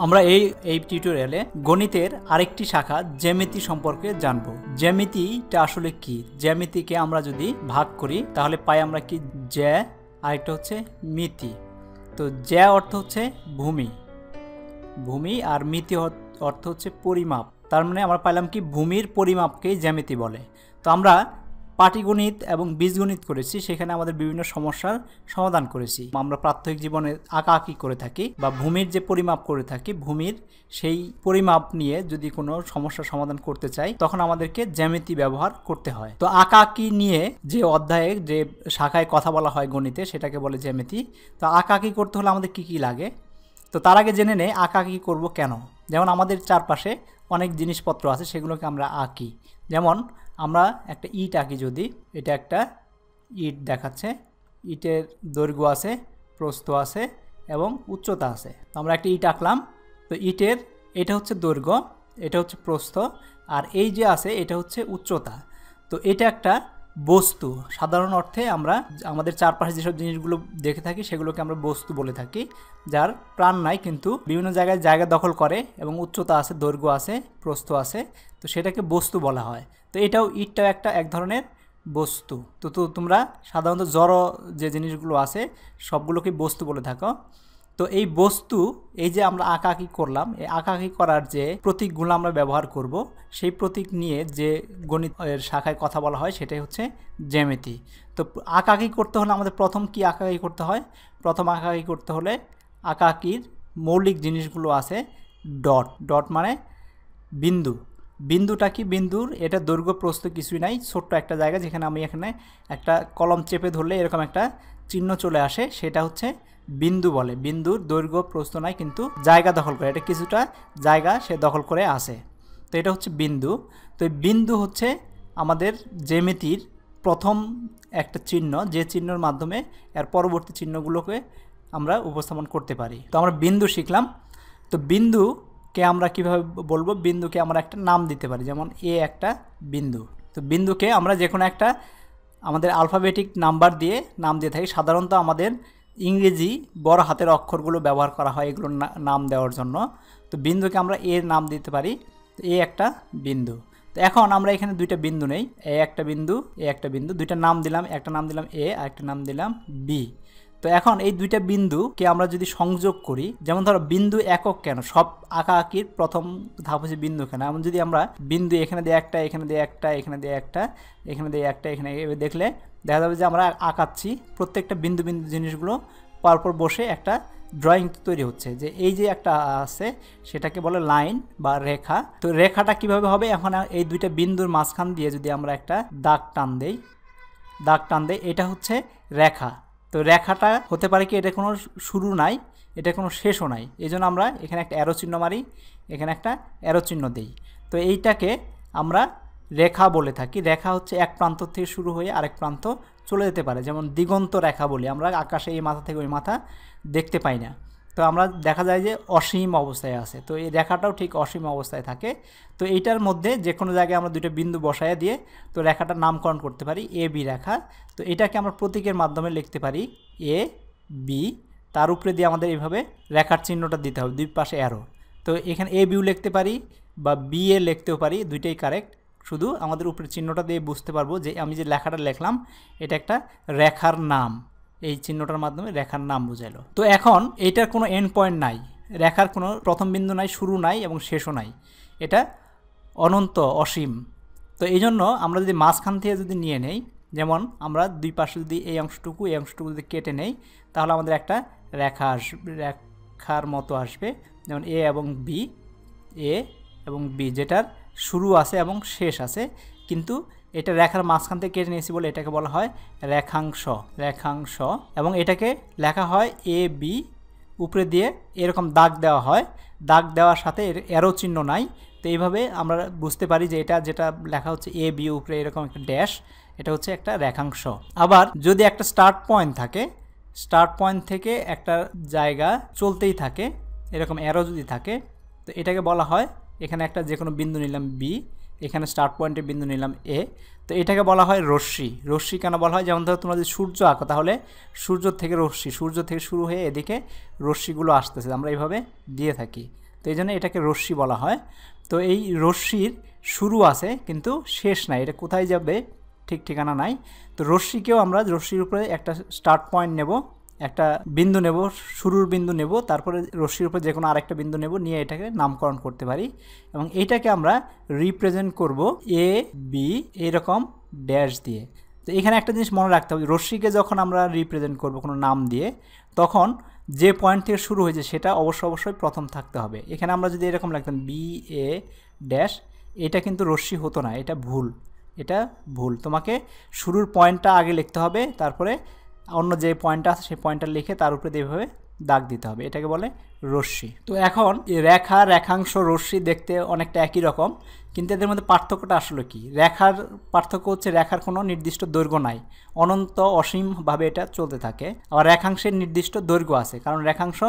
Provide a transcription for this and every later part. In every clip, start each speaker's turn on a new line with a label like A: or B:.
A: আমরা এই টিউটোরিয়ালে গণিতের আরেকটি শাখা জ্যামিতি সম্পর্কে জানব। জ্যামিতিটা আসলে কি? জ্যামিতিকে আমরা যদি ভাগ করি তাহলে পাই আমরা কি জ্যা, আরেকটা হচ্ছে মিতি। তো জ্যা অর্থ হচ্ছে ভূমি, ভূমি আর মিতি অর্থ হচ্ছে পরিমাপ। তার মানে আমরা পাইলাম কি ভূমির পরিমাপকেই জ্যামিতি বলে। তো আমরা পাটিগণিত এবং বীজগণিত করেছি, সেখানে আমাদের বিভিন্ন সমস্যার সমাধান করেছি। আমরা প্রাত্যহিক জীবনে আঁকাআঁকি করে থাকি বা ভূমির যে পরিমাপ করে থাকি, ভূমির সেই পরিমাপ নিয়ে যদি কোনো সমস্যার সমাধান করতে চাই তখন আমাদেরকে জ্যামিতি ব্যবহার করতে হয়। তো আঁকাআঁকি নিয়ে যে অধ্যায়ে যে শাখায় কথা বলা হয় গণিতে, সেটাকে বলে জ্যামিতি। তো আঁকাআঁকি করতে হলে আমাদের কি কি লাগে? তো তার আগে জেনে নেই আঁকাআঁকি করব কেন। যেমন আমাদের চারপাশে অনেক জিনিসপত্র আছে, সেগুলোকে আমরা আঁকি। যেমন আমরা একটা ইট আঁকি, যদি এটা একটা ইট দেখাচ্ছে, ইটের দৈর্ঘ্য আছে, প্রস্থ আছে এবং উচ্চতা আছে। তো আমরা একটা ইট আঁকলাম। তো ইটের এটা হচ্ছে দৈর্ঘ্য, এটা হচ্ছে প্রস্থ, আর এই যে আছে এটা হচ্ছে উচ্চতা। তো এটা একটা বস্তু। সাধারণ অর্থে আমরা আমাদের চারপাশে যেসব জিনিসগুলো দেখে থাকি সেগুলোকে আমরা বস্তু বলে থাকি, যার প্রাণ নাই কিন্তু বিভিন্ন জায়গায় জায়গা দখল করে এবং উচ্চতা আছে, দৈর্ঘ্য আছে, প্রস্থ আছে। তো সেটাকে বস্তু বলা হয়। তো এটাও ইটটাও এক ধরনের বস্তু। তো তোমরা সাধারণত জড় যে জিনিসগুলো আছে সবগুলোকে বস্তু বলে থাকো। তো এই বস্তু, এই যে আমরা আঁকাআঁকি করলাম, এই আঁকাআঁকি করার যে প্রতীকগুলো আমরা ব্যবহার করব, সেই প্রতীক নিয়ে যে গণিতের শাখায় কথা বলা হয় সেটাই হচ্ছে জ্যামিতি। তো আঁকাআঁকি করতে হলে আমাদের প্রথম কি আঁকাআঁকি করতে হয়? প্রথম আঁকাআঁকি করতে হলে আঁকাআঁকির মৌলিক জিনিসগুলো আছে ডট। ডট মানে বিন্দু। বিন্দুটা কি? বিন্দুর এটা দৈর্ঘ্য প্রস্থ কিছুই নাই, ছোট্ট একটা জায়গা যেখানে আমি এখানে একটা কলম চেপে ধরলে এরকম একটা চিহ্ন চলে আসে, সেটা হচ্ছে বিন্দু বলে। বিন্দুর দৈর্ঘ্য প্রস্থ নাই কিন্তু জায়গা দখল করে, এটা কিছুটা জায়গা সে দখল করে আসে। তো এটা হচ্ছে বিন্দু। তো এই বিন্দু হচ্ছে আমাদের জ্যামিতির প্রথম একটা চিহ্ন, যে চিহ্নের মাধ্যমে এর পরবর্তী চিহ্নগুলোকে আমরা উপস্থাপন করতে পারি। তো আমরা বিন্দু শিখলাম। তো বিন্দুকে আমরা কিভাবে বলবো? বিন্দুকে আমরা একটা নাম দিতে পারি, যেমন এ একটা বিন্দু। তো বিন্দুকে আমরা যে কোনো একটা আমাদের আলফাবেটিক নাম্বার দিয়ে নাম দিয়ে থাকি। সাধারণত আমাদের ইংরেজি বড় হাতের অক্ষরগুলো ব্যবহার করা হয় এগুলোর নাম দেওয়ার জন্য। তো বিন্দুকে আমরা এর নাম দিতে পারি। তো এ একটা বিন্দু। তো এখন আমরা এখানে দুইটা বিন্দু নেই, এ একটা বিন্দু, এ একটা বিন্দু, দুইটা নাম দিলাম, একটা নাম দিলাম এ আর একটা নাম দিলাম বি। তো এখন এই দুইটা বিন্দুকে আমরা যদি সংযোগ করি, যেমন ধরো বিন্দু একক কেন? সব আঁকাআঁকির প্রথম ধাপ হচ্ছে বিন্দু কেন। এমন যদি আমরা বিন্দু এখানে দিয়ে একটা, এখানে দিয়ে একটা, এখানে দিয়ে একটা, এখানে দিয়ে একটা, এখানে দেখলে দেখা যাবে যে আমরা আঁকাচ্ছি প্রত্যেকটা বিন্দু বিন্দু জিনিসগুলো পরপর বসে একটা ড্রয়িং তৈরি হচ্ছে। যে এই যে একটা আছে সেটাকে বলে লাইন বা রেখা। তো রেখাটা কিভাবে হবে? এখন এই দুইটা বিন্দুর মাঝখান দিয়ে যদি আমরা একটা দাগ টান দেই, এটা হচ্ছে রেখা। তো রেখাটা হতে পারে কি এটা কোনো শুরু নাই, এটা কোনো শেষও নাই, এই জন্য আমরা এখানে একটা অ্যারো চিহ্ন মারি, এখানে একটা অ্যারো চিহ্ন দিই। তো এইটাকে আমরা রেখা বলে থাকি। রেখা হচ্ছে এক প্রান্ত থেকে শুরু হয়ে আরেক প্রান্ত চলে যেতে পারে, যেমন দিগন্ত রেখা বলি আমরা। আকাশে এই মাথা থেকে ওই মাথা দেখতে পাই না, তো আমরা দেখা যায় যে অসীম অবস্থায় আছে। তো এই রেখাটাও ঠিক অসীম অবস্থায় থাকে। তো এইটার মধ্যে যে কোনো জায়গায় আমরা দুইটা বিন্দু বসায় দিয়ে তো রেখাটার নামকরণ করতে পারি এ বি রেখা। তো এটাকে আমরা প্রতীকের মাধ্যমে লিখতে পারি এ বি। তার উপরে দিয়ে আমাদের এইভাবে রেখার চিহ্নটা দিতে হবে, দুই পাশে অ্যারো। তো এখানে এ বিও লিখতে পারি বা বি এ লিখতেও পারি, দুইটাই কারেক্ট। শুধু আমাদের উপরে চিহ্নটা দিয়ে বুঝতে পারবো যে আমি যে লেখাটা লিখলাম এটা একটা রেখার নাম। এই চিহ্নটার মাধ্যমে রেখার নাম বুঝাইলো। তো এখন এইটার কোনো এন্ড পয়েন্ট নাই, রেখার কোনো প্রথম বিন্দু নাই, শুরু নাই এবং শেষও নাই, এটা অনন্ত অসীম। তো এই জন্য আমরা যদি মাঝখান থেকে যদি নিয়ে নেই, যেমন আমরা দুই পাশে যদি এই অংশটুকু যদি কেটে নেই, তাহলে আমাদের একটা রেখা আসবে, রেখার মতো আসবে, যেমন এ এবং বি, যেটার শুরু আছে এবং শেষ আছে, কিন্তু এটা রেখার মাঝখান থেকে কেটে নিয়েছি বলে এটাকে বলা হয় রেখাংশ। এবং এটাকে লেখা হয় এ বি, উপরে দিয়ে এরকম দাগ দেওয়া হয়, দাগ দেওয়ার সাথে অ্যারো চিহ্ন নাই। তো এইভাবে আমরা বুঝতে পারি যে এটা যেটা লেখা হচ্ছে এ বি, উপরে এরকম একটা ড্যাশ, এটা হচ্ছে একটা রেখাংশ। আবার যদি একটা স্টার্ট পয়েন্ট থাকে, স্টার্ট পয়েন্ট থেকে একটা জায়গা চলতেই থাকে, এরকম অ্যারো যদি থাকে, তো এটাকে বলা হয়, এখানে একটা যে কোনো বিন্দু নিলাম বি, এখানে স্টার্ট পয়েন্টে বিন্দু নিলাম এ, তো এটাকে বলা হয় রশ্মি। রশ্মি কেন বলা হয়? যেমন ধরো তোমরা যদি সূর্য আঁকো, তাহলে সূর্য থেকে রশ্মি, সূর্য থেকে শুরু হয়ে এদিকে রশ্মিগুলো আসতেছে, আমরা এইভাবে দিয়ে থাকি। তো এই জন্য এটাকে রশ্মি বলা হয়। তো এই রশ্মির শুরু আছে কিন্তু শেষ নাই, এটা কোথায় যাবে ঠিক ঠিকানা নাই। তো রশ্মিকেও আমরা রশ্মির উপরে একটা স্টার্ট পয়েন্ট নেব, একটা বিন্দু নেব, শুরুর বিন্দু নেব, তারপরে রশ্মির উপরে যে কোনো আরেকটা বিন্দু নেব, নিয়ে এটাকে নামকরণ করতে পারি এবং এইটাকে আমরা রিপ্রেজেন্ট করব এ বি এরকম ড্যাশ দিয়ে। তো এখানে একটা জিনিস মনে রাখতে হবে, রশ্মিকে যখন আমরা রিপ্রেজেন্ট করব কোনো নাম দিয়ে, তখন যে পয়েন্ট থেকে শুরু হয়েছে সেটা অবশ্যই প্রথম থাকতে হবে। এখানে আমরা যদি এরকম লিখতাম বি এ ড্যাশ, এটা কিন্তু রশ্মি হতো না, এটা ভুল, এটা ভুল। তোমাকে শুরুর পয়েন্টটা আগে লিখতে হবে, তারপরে অন্য যে পয়েন্টটা আছে সেই পয়েন্টটা লিখে তার উপরে এইভাবে দাগ দিতে হবে, এটাকে বলে রশ্মি। তো এখন রেখা, রেখাংশ, রশ্মি দেখতে অনেকটা একই রকম, কিন্তু এদের মধ্যে পার্থক্যটা আসলে কি? রেখার পার্থক্য হচ্ছে রেখার কোনো নির্দিষ্ট দৈর্ঘ্য নাই, অনন্ত অসীমভাবে এটা চলতে থাকে। আবার রেখাংশের নির্দিষ্ট দৈর্ঘ্য আছে, কারণ রেখাংশ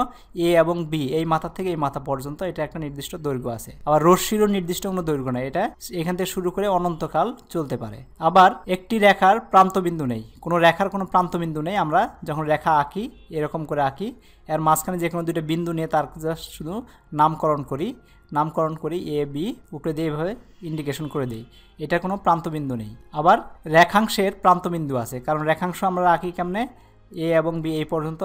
A: এ এবং বি এই মাথা থেকে এই মাথা পর্যন্ত এটা একটা নির্দিষ্ট দৈর্ঘ্য আছে। আবার রশ্মিরও নির্দিষ্ট কোনো দৈর্ঘ্য নাই, এটা এখান থেকে শুরু করে অনন্তকাল চলতে পারে। আবার একটি রেখার প্রান্তবিন্দু নেই, কোনো রেখার কোনো প্রান্তবিন্দু নেই। আমরা যখন রেখা আঁকি এরকম করে আঁকি, এর মাঝখানে যে কোনো দুটো বিন্দু নিয়ে তার জাস্ট শুধু নামকরণ করি এ বি, উপরে দিয়ে এইভাবে ইন্ডিকেশন করে দিই, এটা কোনো প্রান্তবিন্দু নেই। আবার রেখাংশের প্রান্তবিন্দু আছে, কারণ রেখাংশ আমরা আঁকি কেমনে, এ এবং বি এই পর্যন্ত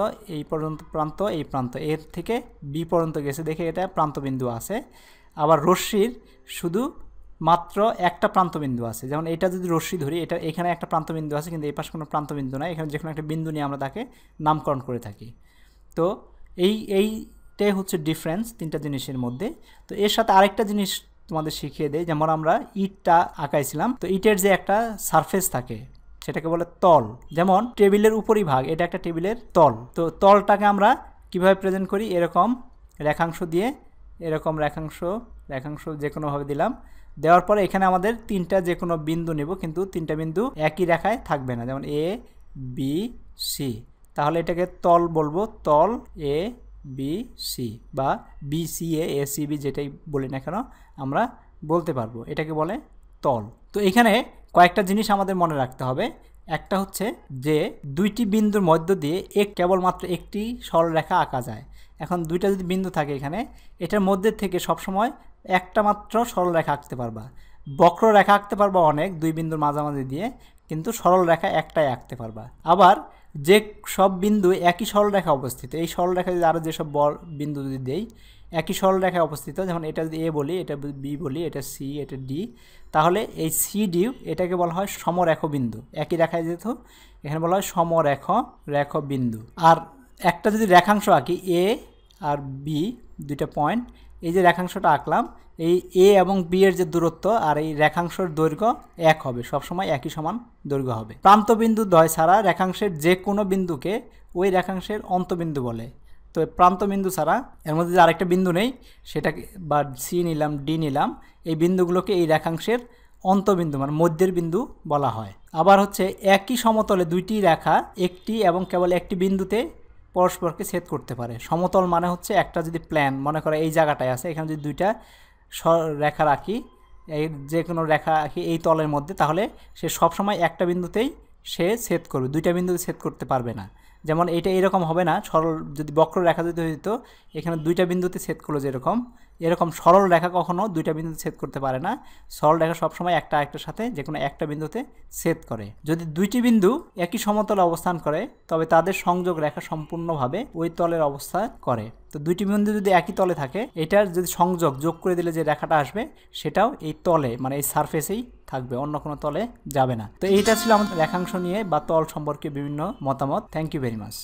A: প্রান্ত, এই প্রান্ত এর থেকে বি পর্যন্ত গেছে দেখে এটা প্রান্তবিন্দু আছে। আবার রশ্মির শুধু মাত্র একটা প্রান্তবিন্দু আছে, যেমন এটা যদি রশ্মি ধরি, এটা এখানে একটা প্রান্তবিন্দু আছে কিন্তু এই পাশে কোনো প্রান্তবিন্দু নাই, এখানে যে কোনো একটা বিন্দু নিয়ে আমরা তাকে নামকরণ করে থাকি। তো এইটাই হচ্ছে ডিফারেন্স তিনটা জিনিসের মধ্যে। তো এর সাথে আরেকটা জিনিস তোমাদের শিখিয়ে দেয়, যেমন আমরা ইটটা আঁকাইছিলাম, তো ইটের যে একটা সারফেস থাকে সেটাকে বলে তল। যেমন টেবিলের উপরই ভাগ, এটা একটা টেবিলের তল। তো তলটাকে আমরা কিভাবে প্রেজেন্ট করি, এরকম রেখাংশ দিয়ে, এরকম রেখাংশ যে কোনোভাবে দিলাম, দেওয়ার পরে এখানে আমাদের তিনটা যে কোনো বিন্দু নেব, কিন্তু তিনটা বিন্দু একই রেখায় থাকবে না, যেমন এ বি সি। তাহলে এটাকে তল বলবো, তল এ বি সি বা B C A C B, যেটাই বলি না কেন আমরা বলতে পারবো, এটাকে বলে তল। তো এখানে কয়েকটা জিনিস আমাদের মনে রাখতে হবে। একটা হচ্ছে যে দুইটি বিন্দুর মধ্য দিয়ে কেবলমাত্র একটি সরলরেখা আঁকা যায়। এখন দুইটা যদি বিন্দু থাকে এখানে, এটার মধ্যে থেকে সবসময় একটা মাত্র সরলরেখা আঁকতে পারবা। বক্ররেখা আঁকতে পারবা অনেক, দুই বিন্দুর মাঝামাঝি দিয়ে, কিন্তু সরল রেখা একটাই আঁকতে পারবা। আবার যে সব বিন্দু একই সরলরেখা অবস্থিত, এই সরলরেখা যদি আরও যেসব বিন্দু যদি দেই একই সরলরেখায় অবস্থিত, যেমন এটা যদি এ বলি, এটা বি বলি, এটা সি, এটা ডি, তাহলে এই সি ডি এটাকে বলা হয় সমরেখ বিন্দু। একই রেখায় যেহেতু এখানে বলা হয় সমরেখ বিন্দু। আর একটা যদি রেখাংশ আঁকি, এ আর বি দুইটা পয়েন্ট, এই যে রেখাংশটা আঁকলাম, এই এ এবং বি এর যে দূরত্ব আর এই রেখাংশের দৈর্ঘ্য এক হবে, সবসময় একই সমান দৈর্ঘ্য হবে। প্রান্তবিন্দু দ্বয় ছাড়া রেখাংশের যে কোনো বিন্দুকে ওই রেখাংশের অন্তবিন্দু বলে। তো প্রান্তবিন্দু ছাড়া এর মধ্যে যে আরেকটা বিন্দু নেই, সেটাকে বা সি নিলাম, ডি নিলাম, এই বিন্দুগুলোকে এই রেখাংশের অন্তবিন্দু মানে মধ্যের বিন্দু বলা হয়। আবার হচ্ছে একই সমতলে দুইটি রেখা একটি এবং কেবল একটি বিন্দুতে পরস্পরকে ছেদ করতে পারে। সমতল মানে হচ্ছে একটা যদি প্ল্যান মনে করে এই জায়গাটায় আছে, এখানে যদি দুইটা রেখা রাখি, এই যে কোনো রেখা রাখি এই তলের মধ্যে, তাহলে সে সবসময় একটা বিন্দুতেই সে ছেদ করবে, দুইটা বিন্দুতে ছেদ করতে পারবে না। যেমন এটা এরকম হবে না, সরল যদি বক্র রেখা যদি হইতো এখানে দুইটা বিন্দুতে ছেদ করলো, এরকম সরল রেখা কখনো দুইটা বিন্দুতে ছেদ করতে পারে না। সরল রেখা সবসময় একটা আরেকটার সাথে যে কোনো একটা বিন্দুতে ছেদ করে। যদি দুইটি বিন্দু একই সমতলে অবস্থান করে তবে তাদের সংযোগ রেখা সম্পূর্ণভাবে ওই তলের অবস্থা করে। তো দুইটি বিন্দু যদি একই তলে থাকে, এটার যদি যোগ করে দিলে যে রেখাটা আসবে সেটাও এই তলে মানে এই সারফেসেই থাকবে, অন্য কোনো তলে যাবে না। তো এইটা ছিল আমাদের রেখাংশ নিয়ে বা তল সম্পর্কে বিভিন্ন মতামত। Thank you very much.